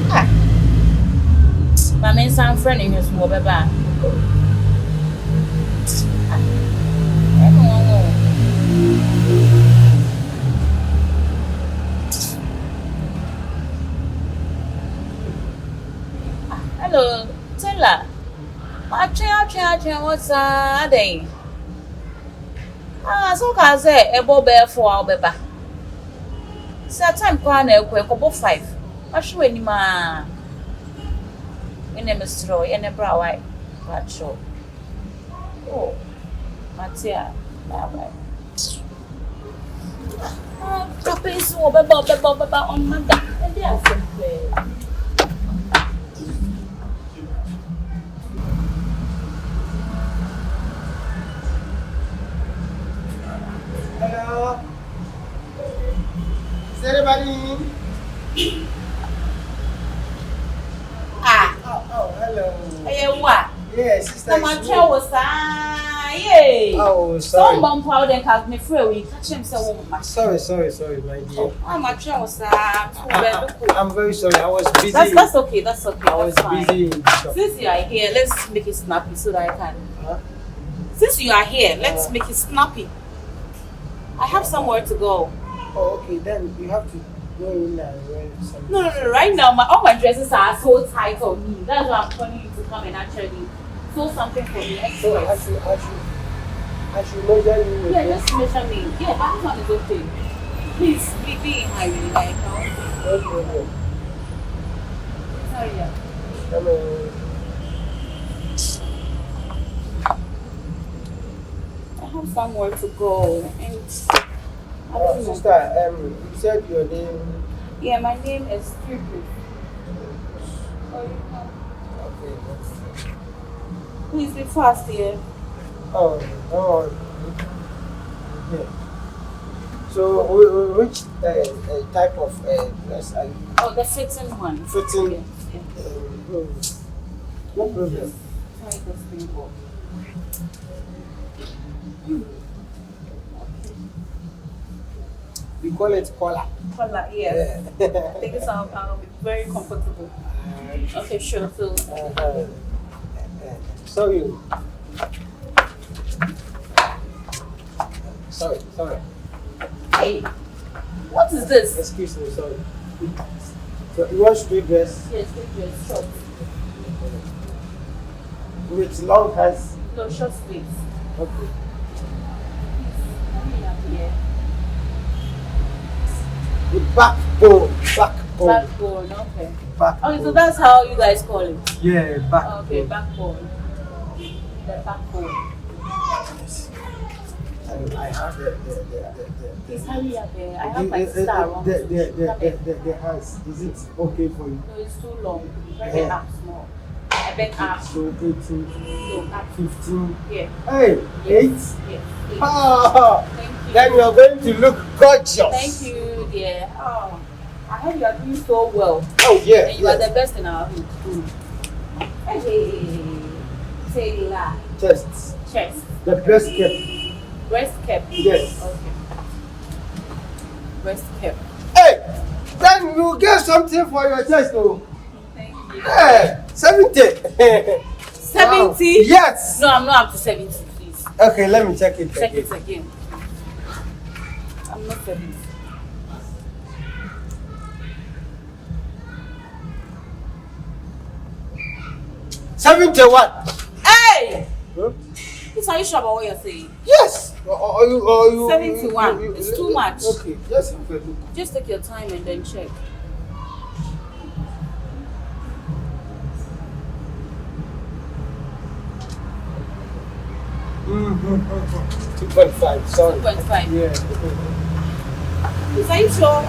Ah, my main son friend in his mobile bar. Hello, Tailor. What's day? So can say a bob bear for our beba. Set time corner, couple 5. I show any man in a mistroy and a brow eye. What show? Oh, Matia, bye. Dropping so baba on my back. And they are simply. Hello. Is anybody in? Oh, hello. Hey, what? Yes, sister. Come on, tell us. Yay. Oh, sorry. Some powder and cut me free. We catch him so much. Sorry, my dear. I'm a child, I'm very sorry. I was busy. That's okay. I was busy in the shop. Since you are here, let's make it snappy so that I can. Huh? Since you are here, let's make it snappy. I have somewhere to go. Oh, okay. Then you have to go in and wear something. No. Right now, all my dresses are so tight on me. That's why I'm calling you to come and actually sew something for me. So I should measure you. Yeah, just measure me. Yeah, that one is okay. Please, be in my way. Like, Okay. sorry, yeah. Hello. I have somewhere to go. And I don't know. Sister, you said your name. Yeah, my name is Fufu. Okay. Please be fast here. Oh. Yeah. So, which type of dress are you? Oh, the fitting one. Fitting. Yeah. No problem. Try this thing up. We call it collar. Collar, yes. Yeah. I think I'll be very comfortable. Okay, sure. So, Sorry. hey, what is this? Excuse me, sorry. So, you want straight dress Yes, dress, short. with long hands? No, short sleeves. Okay. Yeah. With backbone. Backbone, okay. Backbone. Okay, so that's how you guys call it. Yeah, backbone. Okay, backbone. The backbone. Yes. And I have the Please hurry up there. I have my star on. the hands. Is it okay for you? No, it's too long. Very up small. I bet up. So 18, No, up. 15. Yeah. Hey, 8? Yes. Ah, Thank you. then you are going to look gorgeous. Thank you, dear. Oh, I heard you are doing so well. Oh, yeah. And you are the best in our hood. Hey, Tailor. Chest. Chest. The breast cap. Breast cap. Yes. Okay. Breast cap. Hey, then you get something for your chest, though. Thank you. Hey, 70. 70? Wow. Yes. No, I'm not up to 70, please. Okay, let me check it Check again. it again. I'm not 70. $71. Hey! Huh? Please, are you sure about what you're saying? Yes. Or you 71. It's too much. Okay, just have a look. Just take your time and then check. Mm-hmm. 2.5, sorry. 2.5. Yeah. Please, are you sure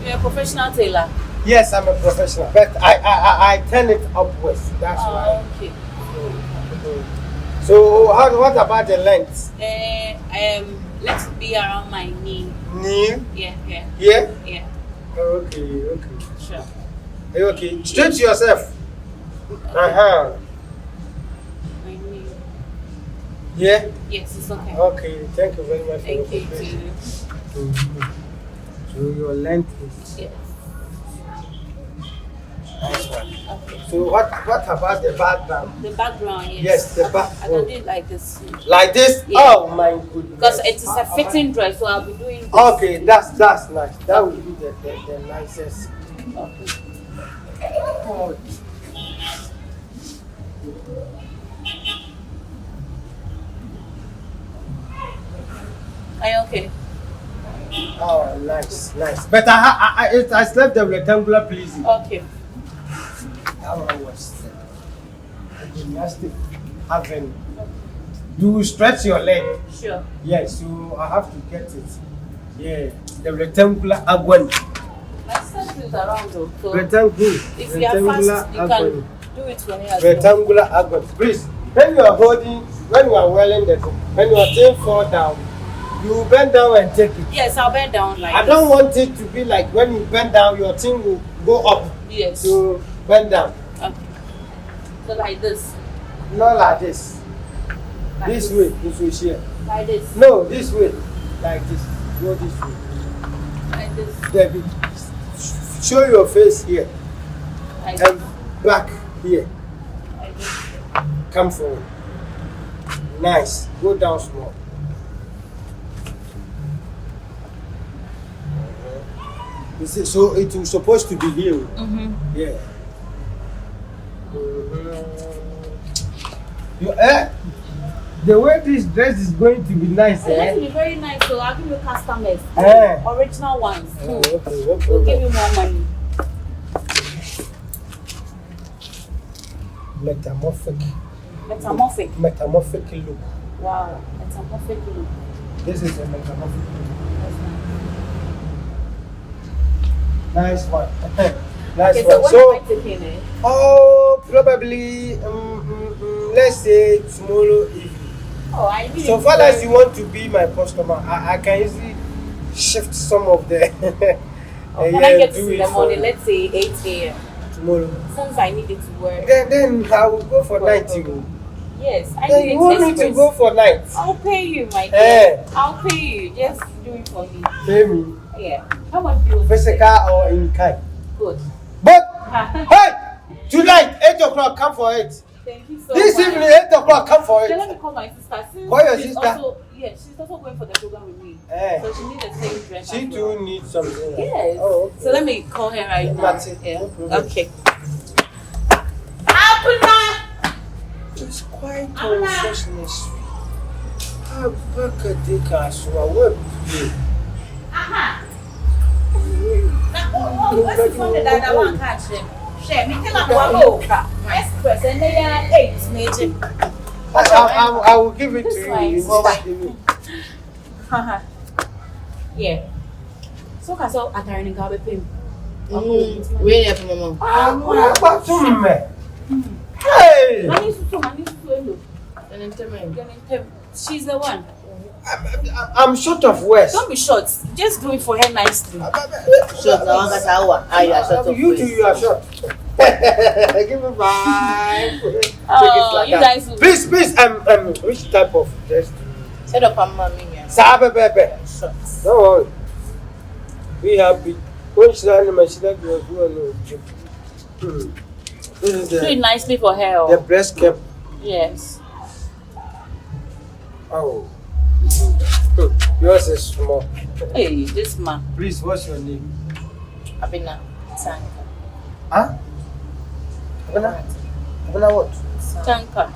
you're a professional tailor? Yes, I'm a professional, but I turn it upwards. That's why. Okay. So what about the length? Let's be around my knee. Knee? Yeah. Yeah? Okay. Sure. Are you okay? Straight to yourself. Uh-huh. My knee. Yeah? Yes, it's okay. Okay, thank you very much. Thank you for too. So your length is Yes. Okay. So what about the background? The background, yes. Yes, the I back. can do it like this. Like this? Yeah. Oh my goodness. Because it is a fitting dress, so I'll be doing this. Okay, that's nice. That would be the nicest. Okay. Oh. Are you okay? Oh, nice. But I slept the rectangular pleasing. Okay. That one was the gymnastic Abena. You stretch your leg. Sure. Yes, so I have to get it. Yeah, the rectangular Abena. My sister is around though. So Rectangular. if you are fast, you can do it for me as well. Rectangular Abena. Please, when you are wearing when your thing fall down, you bend down and take it. Yes, I'll bend down like I don't want it to be like when you bend down, your thing will go up. Yes. So bend down. Okay. So like this. Not like this. Like This way, this way here. Like this. No, this way. Like this. Go this way. Like this. David, show your face here. Like And this. back here. Like this. Come forward. Nice. Go down small. You see, so it was supposed to be here. Mm-hmm. Yeah. The way this dress is going to be nice, It's going to be very nice, so I'll give you customers. Original ones. Okay, We'll give you more money. Metamorphic look. Wow. Metamorphic look. This is a metamorphic look. Nice one. Nice Okay, one. so when am I taking it? Oh, probably, let's say tomorrow evening. Oh, I really. So far as you want to be my customer, I can easily shift some of the. Can I get to in the morning? Let's say 8 a.m. Tomorrow. Since I need it to work. Then I will go for night. Yes, I Then need you want me to go for night? I'll pay you, my dear. I'll pay you. Just do it for me. Pay me. Yeah. How much do you want? Physical or in kind? Good. But hey, tonight 8 o'clock, come for it. Thank you so This much. evening 8 o'clock, come for Then let it. me call my sister. Since Call your she's sister? Also, yeah, she's also going for the program with me. So she needs the same dress. She as too well. needs something. Yes. Oh, okay. So let me call her right now. That's it. Yeah. No problem. Okay. Abena! It's quite unfortunate. How back a dick as well. What? Aha. What's the phone that I want to catch him? Share me. Tell me what go. Express and they are 8 major. I will give it to you. Yeah. So can so attorney go be pay. Where are you, Mama? Hey! Money so look. And She's the one. I'm short of words. Don't be short. Just do it for her nicely. short, I want to hour. You are short of You too, you are short. Give me 5. Oh, you guys will Please, which type of dress do you need? Set up a mommy. Sabe, baby. Don't worry. Be happy. When she's not in my she's like you This is do it the nicely for her. the breast cap. Yes. Oh. Yours is small. Hey, this man. Please, what's your name? Abena. Huh? Abena? Abena what? Tanka.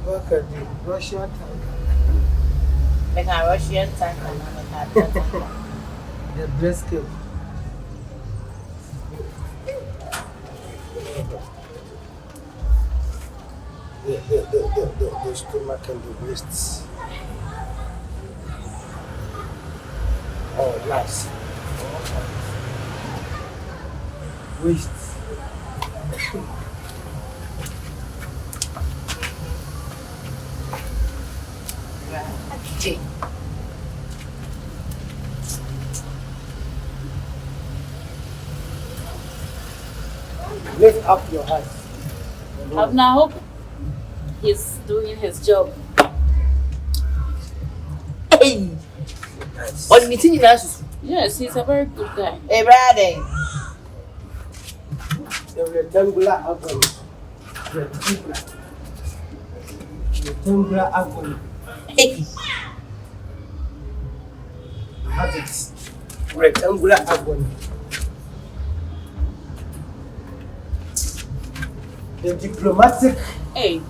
Back at the Russian tank. Like a Russian tank and The breast cap. The stomach and the wrists. Oh, nice. Wrists. Lift up your hands. Abena, hope he's doing his job. Hey! Nice. On meeting us. Yes, he's a very good guy. Hey, Brady. The rectangular agony. Rectangular agony. Hey. I have it. Rectangular agony. The diplomatic. Hey.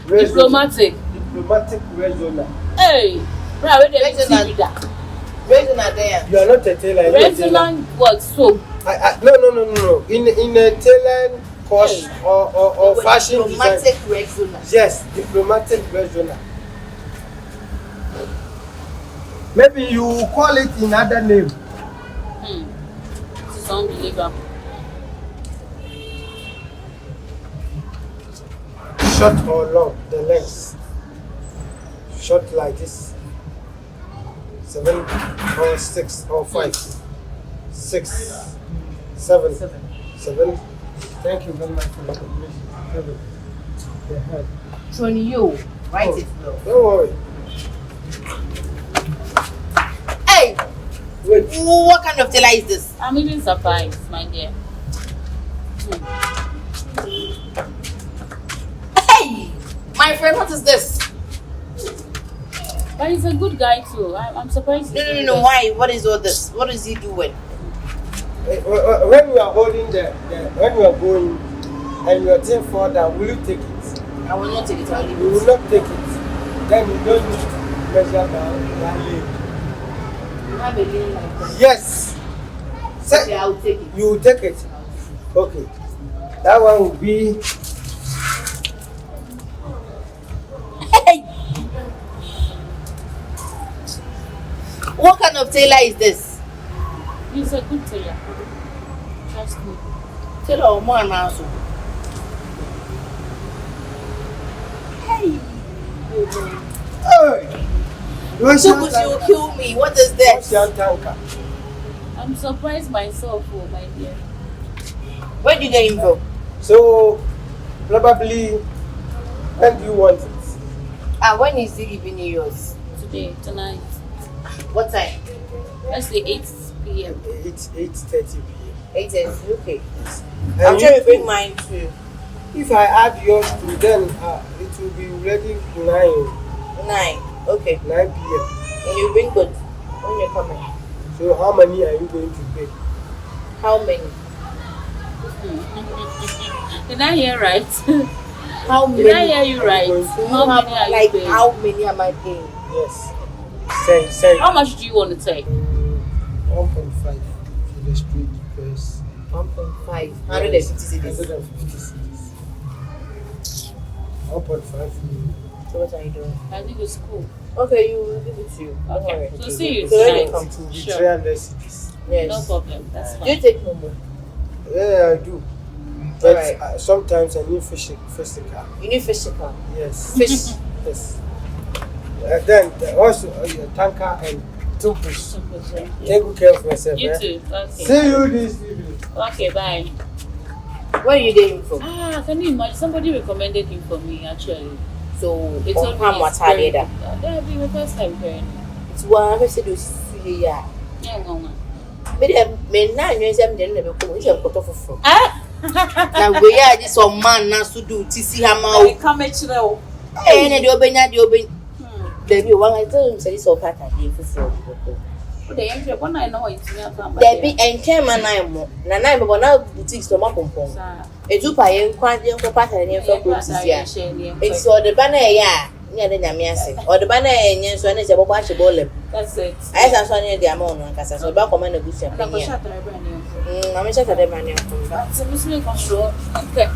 Diplomatic resonance. Hey. Bro, where did you see that? Resonant there. You are not a tailor. Resonant what so? No. In a tailor course or fashion design. Diplomatic resonance. Yes, diplomatic resonance. Maybe you call it in other name. This is unbelievable. Short or long, the length. Short like this. 7 or 6 or 5. 6, 7. 7. Thank you very much for the information. Tony, you write it low. Don't worry. Hey, Wait. what kind of tailor is this? I'm even surprised, my dear. Hey, my friend, what is this? But he's a good guy too. I'm surprised. No. Why? What is all this? What is he doing? When you are holding when you are going and your thing fall down, will you take it? I will not take it. I'll leave You it. will not take it. Then you don't need to measure down that leg. You have a lane like that. Yes. Okay, I will take it. You will take it. Okay. That one will be. Hey! What kind of tailor is this? He's a good tailor. Trust me. Tailor or more now. Hey! Hey! Sukus, you will kill me. What is this? I'm surprised myself, oh my dear. Where did you get him from? So, probably, when do you want it? When is he giving you yours? Today, tonight. What time? Let's say 8 p.m. 8:30 p.m. 8:30. Okay. And I'm trying to bring mine too. If I add yours to then it will be ready 9. Okay. 9 p.m. And you bring good when you're coming. So how many are you going to pay? How many? Did I hear right? How many? Did I hear you right? How many are you paying? How many am I paying? Yes. Say. How much do you want to take? 1.5 for the street press. 1.5. 150 cedis. 150 cedis. 1.5. So what are you doing? I think it's cool. Okay, you will give it to you. Don't Okay. worry. So see you So when tonight. you come It will be Sure. 300 cedis. Yes. No problem. That's Do you fine. take Momo? Yeah, I do. But Alright. sometimes I need physical. You need physical. Yes. Fish. Yes. Then also your tanker and toothbrush. Simple, thank you. Take good care of yourself. You eh? too. Okay. See you this evening. Okay, bye. Where are you getting from? Can you imagine? Somebody recommended him for me actually. So, They told me how much it's are very they? good. That be my first time hearing. It's one of the see ya. Yeah, no. Me na nyo nsem de na be ko nsem koto foforo. Ah! Na we ya this one man na so do tisi hama o. Come at you. Eh na de obenya there be one I tell him say this all pattern dey foforo. The entry, one I know it's not. There be entry man na mo. Na na me bona boutique so ma pompom. Eju pa ye nkwa de nko pattern ye fa ko tisi ya. It's all the banner ya. Nya de nyame ase. Or the banner enye so na se bokwa ahye bolem. That's it. I say so na de ama ono nkasa so ba come na busia. I'm going to shut the brand new. I'm sure that they manage. It's a Muslim control. Okay.